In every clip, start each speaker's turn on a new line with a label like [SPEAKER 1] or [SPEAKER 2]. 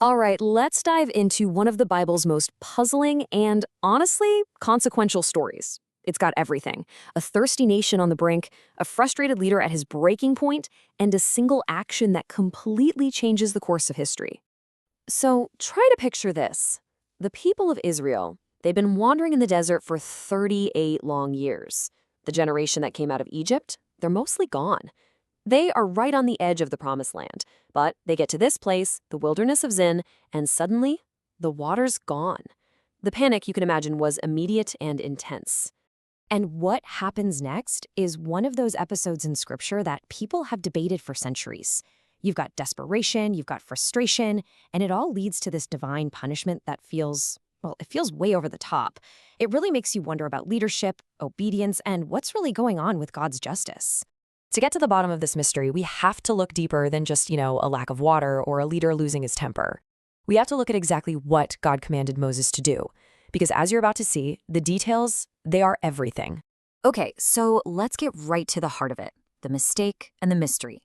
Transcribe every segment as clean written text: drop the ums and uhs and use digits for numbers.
[SPEAKER 1] All right, let's dive into one of the Bible's most puzzling and, honestly, consequential stories. It's got everything: a thirsty nation on the brink, a frustrated leader at his breaking point, and a single action that completely changes the course of history. So try to picture this. The people of Israel, they've been wandering in the desert for 38 long years. The generation that came out of Egypt, they're mostly gone. They are right on the edge of the promised land, but they get to this place, the wilderness of Zin, and suddenly, the water's gone. The panic, you can imagine, was immediate and intense. And what happens next is one of those episodes in Scripture that people have debated for centuries. You've got desperation, you've got frustration, and it all leads to this divine punishment that it feels way over the top. It really makes you wonder about leadership, obedience, and what's really going on with God's justice. To get to the bottom of this mystery, we have to look deeper than just, a lack of water or a leader losing his temper. We have to look at exactly what God commanded Moses to do. Because as you're about to see, the details, they are everything. Okay, so let's get right to the heart of it, the mistake and the mystery.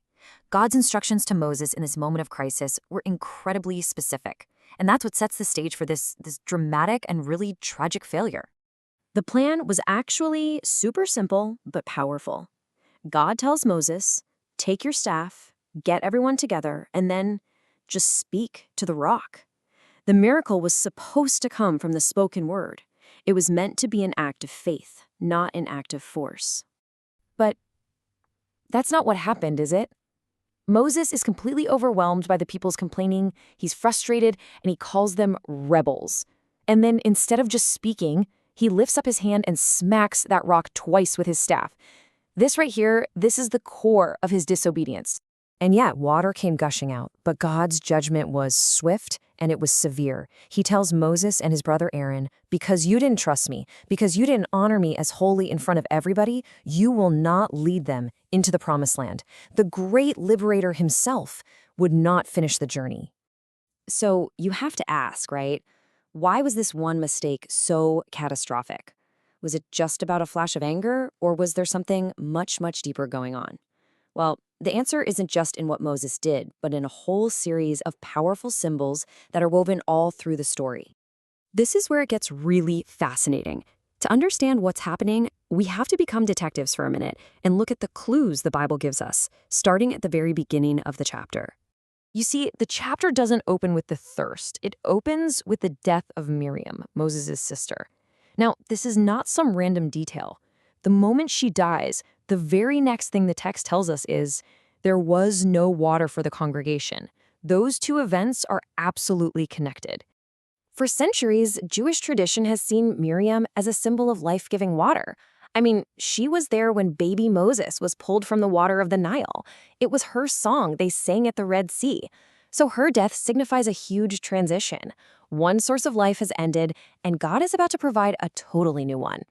[SPEAKER 1] God's instructions to Moses in this moment of crisis were incredibly specific. And that's what sets the stage for this dramatic and really tragic failure. The plan was actually super simple but powerful. God tells Moses, take your staff, get everyone together, and then just speak to the rock. The miracle was supposed to come from the spoken word. It was meant to be an act of faith, not an act of force. But that's not what happened, is it? Moses is completely overwhelmed by the people's complaining, he's frustrated, and he calls them rebels. And then instead of just speaking, he lifts up his hand and smacks that rock twice with his staff. This right here, this is the core of his disobedience. And yeah, water came gushing out, but God's judgment was swift and it was severe. He tells Moses and his brother Aaron, because you didn't trust me, because you didn't honor me as holy in front of everybody, you will not lead them into the promised land. The great liberator himself would not finish the journey. So you have to ask, right? Why was this one mistake so catastrophic? Was it just about a flash of anger, or was there something much, much deeper going on? Well, the answer isn't just in what Moses did, but in a whole series of powerful symbols that are woven all through the story. This is where it gets really fascinating. To understand what's happening, we have to become detectives for a minute and look at the clues the Bible gives us, starting at the very beginning of the chapter. You see, the chapter doesn't open with the thirst. It opens with the death of Miriam, Moses' sister. Now, this is not some random detail. The moment she dies, the very next thing the text tells us is, there was no water for the congregation. Those two events are absolutely connected. For centuries, Jewish tradition has seen Miriam as a symbol of life-giving water. I mean, she was there when baby Moses was pulled from the water of the Nile. It was her song they sang at the Red Sea. So her death signifies a huge transition. One source of life has ended, and God is about to provide a totally new one.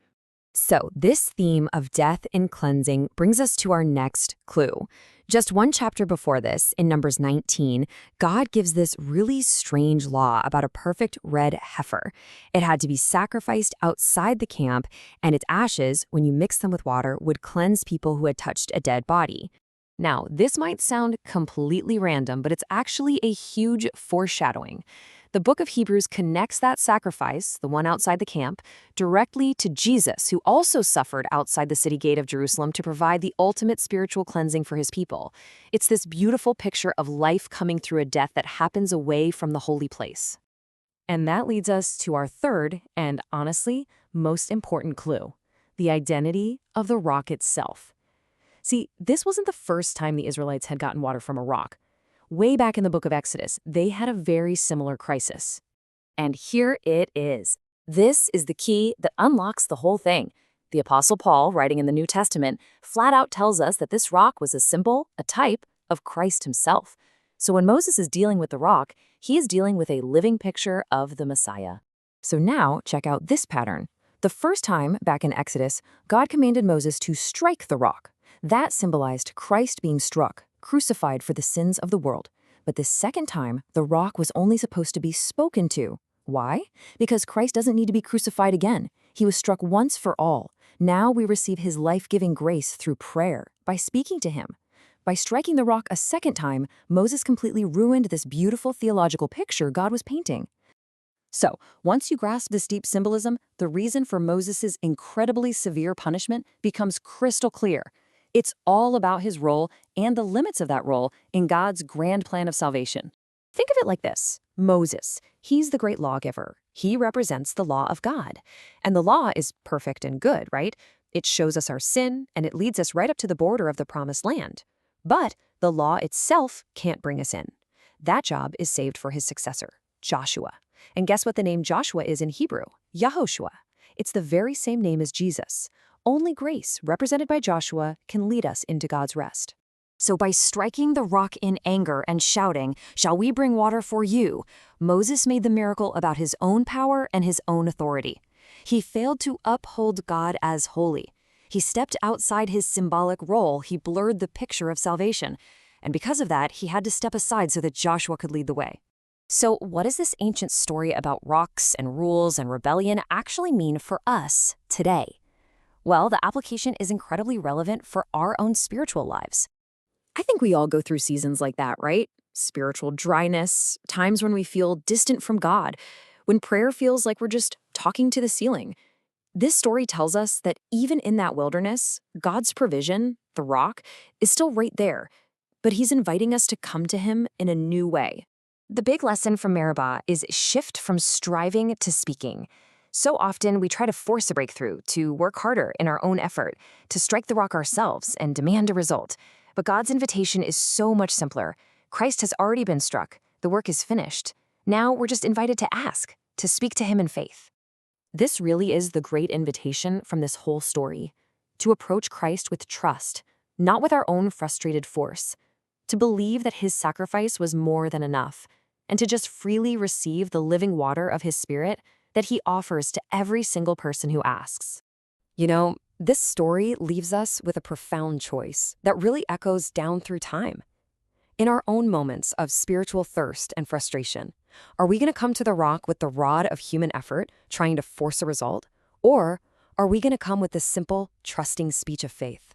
[SPEAKER 1] So this theme of death and cleansing brings us to our next clue. Just one chapter before this, in Numbers 19, God gives this really strange law about a perfect red heifer. It had to be sacrificed outside the camp, and its ashes, when you mix them with water, would cleanse people who had touched a dead body. Now, this might sound completely random, but it's actually a huge foreshadowing. The book of Hebrews connects that sacrifice, the one outside the camp, directly to Jesus, who also suffered outside the city gate of Jerusalem to provide the ultimate spiritual cleansing for his people. It's this beautiful picture of life coming through a death that happens away from the holy place. And that leads us to our third, and honestly, most important clue: the identity of the rock itself. See, this wasn't the first time the Israelites had gotten water from a rock. Way back in the book of Exodus, they had a very similar crisis. And here it is. This is the key that unlocks the whole thing. The Apostle Paul, writing in the New Testament, flat out tells us that this rock was a symbol, a type, of Christ himself. So when Moses is dealing with the rock, he is dealing with a living picture of the Messiah. So now, check out this pattern. The first time, back in Exodus, God commanded Moses to strike the rock. That symbolized Christ being struck, crucified for the sins of the world. But the second time, the rock was only supposed to be spoken to. Why? Because Christ doesn't need to be crucified again. He was struck once for all. Now we receive his life-giving grace through prayer, by speaking to him. By striking the rock a second time, Moses completely ruined this beautiful theological picture God was painting. So, once you grasp this deep symbolism, the reason for Moses' incredibly severe punishment becomes crystal clear. It's all about his role and the limits of that role in God's grand plan of salvation. Think of it like this. Moses, he's the great lawgiver. He represents the law of God. And the law is perfect and good, right? It shows us our sin, and it leads us right up to the border of the promised land. But the law itself can't bring us in. That job is saved for his successor, Joshua. And guess what the name Joshua is in Hebrew? Yahoshua. It's the very same name as Jesus. Only grace, represented by Joshua, can lead us into God's rest. So by striking the rock in anger and shouting, "Shall we bring water for you?" Moses made the miracle about his own power and his own authority. He failed to uphold God as holy. He stepped outside his symbolic role. He blurred the picture of salvation. And because of that, he had to step aside so that Joshua could lead the way. So what does this ancient story about rocks and rules and rebellion actually mean for us today? Well, the application is incredibly relevant for our own spiritual lives. I think we all go through seasons like that, right? Spiritual dryness, times when we feel distant from God, when prayer feels like we're just talking to the ceiling. This story tells us that even in that wilderness, God's provision, the rock, is still right there, but he's inviting us to come to him in a new way. The big lesson from Meribah is shift from striving to speaking. So often we try to force a breakthrough, to work harder in our own effort, to strike the rock ourselves and demand a result. But God's invitation is so much simpler. Christ has already been struck. The work is finished. Now we're just invited to ask, to speak to him in faith. This really is the great invitation from this whole story, to approach Christ with trust, not with our own frustrated force, to believe that his sacrifice was more than enough, and to just freely receive the living water of his Spirit that he offers to every single person who asks. You know, this story leaves us with a profound choice that really echoes down through time. In our own moments of spiritual thirst and frustration, are we going to come to the rock with the rod of human effort, trying to force a result? Or are we going to come with the simple, trusting speech of faith?